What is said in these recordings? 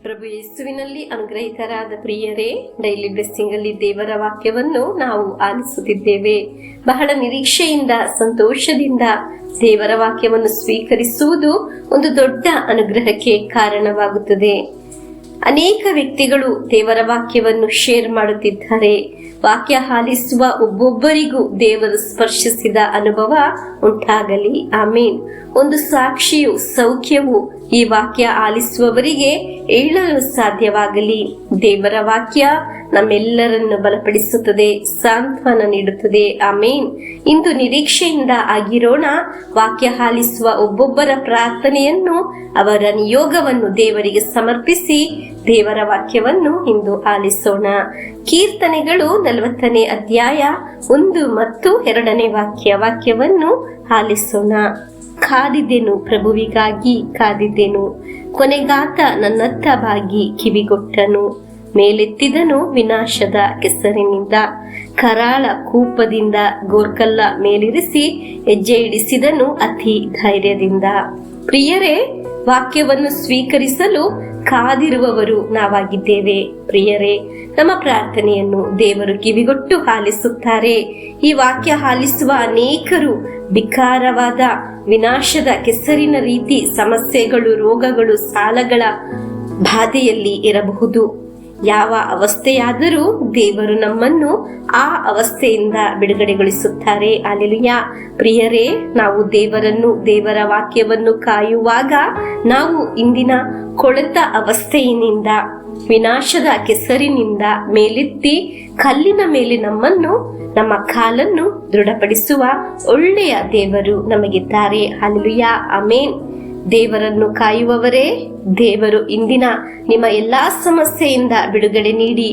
ಪ್ರಭು ಯೇಸುವಿನಲ್ಲಿ ಅನುಗ್ರಹಿತರಾದ ಪ್ರಿಯರೇ, daily blessing ಅಲ್ಲಿ ದೇವರ ವಾಕ್ಯವನ್ನು ನಾವು ಆಲಿಸುತ್ತಿದ್ದೇವೆ. ಬಹಳ ನಿರೀಕ್ಷೆಯಿಂದ, ಸಂತೋಷದಿಂದ ದೇವರ ವಾಕ್ಯವನ್ನು ಸ್ವೀಕರಿಸುವುದು ಒಂದು ದೊಡ್ಡ ಅನುಗ್ರಹಕ್ಕೆ ಕಾರಣವಾಗುತ್ತದೆ. ಅನೇಕ ವ್ಯಕ್ತಿಗಳು ದೇವರ ವಾಕ್ಯವನ್ನು ಶೇರ್ ಮಾಡುತ್ತಿದ್ದಾರೆ. ವಾಕ್ಯ ಆಲಿಸುವ ಒಬ್ಬೊಬ್ಬರಿಗೂ ದೇವರು ಸ್ಪರ್ಶಿಸಿದ ಅನುಭವ ಉಂಟಾಗಲಿ. ಆಮೀನ್. ಒಂದು ಸಾಕ್ಷಿಯು, ಸೌಖ್ಯವು ಈ ವಾಕ್ಯ ಆಲಿಸುವವರಿಗೆ ಹೇಳಲು ಸಾಧ್ಯವಾಗಲಿ. ದೇವರ ವಾಕ್ಯ ನಮ್ಮೆಲ್ಲರನ್ನು ಬಲಪಡಿಸುತ್ತದೆ, ಸಾಂತ್ವನ ನೀಡುತ್ತದೆ. ಆಮೇನ್. ಇಂದು ನಿರೀಕ್ಷೆಯಿಂದ ಆಗಿರೋಣ. ವಾಕ್ಯ ಆಲಿಸುವ ಒಬ್ಬೊಬ್ಬರ ಪ್ರಾರ್ಥನೆಯನ್ನು, ಅವರ ನಿಯೋಗವನ್ನು ದೇವರಿಗೆ ಸಮರ್ಪಿಸಿ ದೇವರ ವಾಕ್ಯವನ್ನು ಇಂದು ಆಲಿಸೋಣ. ಕೀರ್ತನೆಗಳು 40ನೇ ಅಧ್ಯಾಯ 1 ಮತ್ತು 2ನೇ ವಾಕ್ಯವನ್ನು ಆಲಿಸೋಣ. ಕಾದಿದ್ದೆನು, ಪ್ರಭುವಿಗಾಗಿ ಕಾದಿದ್ದೆನು, ಕೊನೆಗಾತ ನನ್ನತ್ತ ಬಾಗಿ ಕಿವಿಗೊಟ್ಟನು. ಮೇಲೆತ್ತಿದನು ವಿನಾಶದ ಕೆಸರಿನಿಂದ, ಕರಾಳ ಕೂಪದಿಂದ ಗೋರ್ಕಲ್ಲ ಮೇಲಿರಿಸಿ ಹೆಜ್ಜೆ ಇಡಿಸಿದನು ಅತಿ ಧೈರ್ಯದಿಂದ. ಪ್ರಿಯರೇ, ವಾಕ್ಯವನ್ನು ಸ್ವೀಕರಿಸಲು ಕಾದಿರುವವರು ನಾವಾಗಿದ್ದೇವೆ. ಪ್ರಿಯರೇ, ನಮ್ಮ ಪ್ರಾರ್ಥನೆಯನ್ನು ದೇವರು ಕಿವಿಗೊಟ್ಟು ಆಲಿಸುತ್ತಾರೆ. ಈ ವಾಕ್ಯ ಆಲಿಸುವ ಅನೇಕರು ವಿಕಾರವಾದ ವಿನಾಶದ ಕೆಸರಿನ ರೀತಿ ಸಮಸ್ಯೆಗಳು, ರೋಗಗಳು, ಸಾಲಗಳ ಬಾಧೆಯಲ್ಲಿ ಇರಬಹುದು. ಯಾವ ಅವಸ್ಥೆಯಾದರೂ ದೇವರು ನಮ್ಮನ್ನು ಆ ಅವಸ್ಥೆಯಿಂದ ಬಿಡುಗಡೆಗೊಳಿಸುತ್ತಾರೆ. ಅಲ್ಲೆಲೂಯಾ. ಪ್ರಿಯರೇ, ನಾವು ದೇವರನ್ನು, ದೇವರ ವಾಕ್ಯವನ್ನು ಕಾಯುವಾಗ ನಾವು ಇಂದಿನ ಕೊಳೆತ ಅವಸ್ಥೆಯಿನಿಂದ, ವಿನಾಶದ ಕೆಸರಿನಿಂದ ಮೇಲೆತ್ತಿ ಕಲ್ಲಿನ ಮೇಲೆ ನಮ್ಮನ್ನು, ನಮ್ಮ ಕಾಲನ್ನು ದೃಢಪಡಿಸುವ ಒಳ್ಳೆಯ ದೇವರು ನಮಗಿದ್ದಾರೆ. ಹಲ್ಲೆಲೂಯಾ. ಆಮೇನ್. ದೇವರನ್ನು ಕಾಯುವವರೇ, ದೇವರು ಇಂದಿನ ನಿಮ್ಮ ಎಲ್ಲಾ ಸಮಸ್ಯೆಯಿಂದ ಬಿಡುಗಡೆ ನೀಡಿ,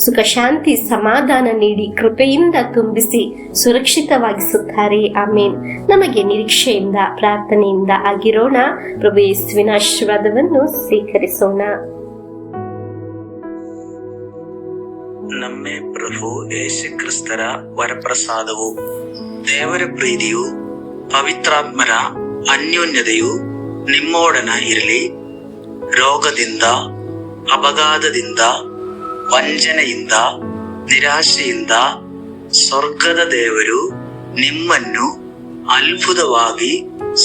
ಸುಖ, ಶಾಂತಿ, ಸಮಾಧಾನ ನೀಡಿ, ಕೃಪೆಯಿಂದ ತುಂಬಿಸಿ ಸುರಕ್ಷಿತವಾಗಿಸುತ್ತಾರೆ. ಆಮೇನ್. ನಮಗೆ ನಿರೀಕ್ಷೆಯಿಂದ, ಪ್ರಾರ್ಥನೆಯಿಂದ ಆಗಿರೋಣ. ಪ್ರಭು ಯೇಸುವಿನ ಆಶೀರ್ವಾದವನ್ನು ಸ್ವೀಕರಿಸೋಣ. ನಮ್ಮ ಪ್ರಭು ಯೇಸು ಕ್ರಿಸ್ತರ ವರಪ್ರಸಾದವು, ದೇವರ ಪ್ರೀತಿಯು, ಪವಿತ್ರಾತ್ಮರ ಅನ್ಯೋನ್ಯತೆಯು ನಿಮ್ಮೊಡನ ಇರಲಿ. ರೋಗದಿಂದ, ಅಪಘಾತದಿಂದ, ವಂಚನೆಯಿಂದ, ನಿರಾಶೆಯಿಂದ ಸ್ವರ್ಗದ ದೇವರು ನಿಮ್ಮನ್ನು ಅದ್ಭುತವಾಗಿ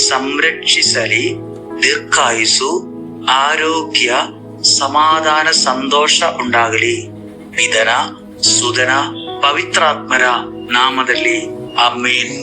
ಸಂರಕ್ಷಿಸಲಿ. ದೀರ್ಘಾಯುಸ್ಸು, ಆರೋಗ್ಯ, ಸಮಾಧಾನ, ಸಂತೋಷ ಉಂಟಾಗಲಿ. ಪಿತನ, ಸುತನ, ಪವಿತ್ರಾತ್ಮರ ನಾಮದಲ್ಲಿ ಆಮೇನ್.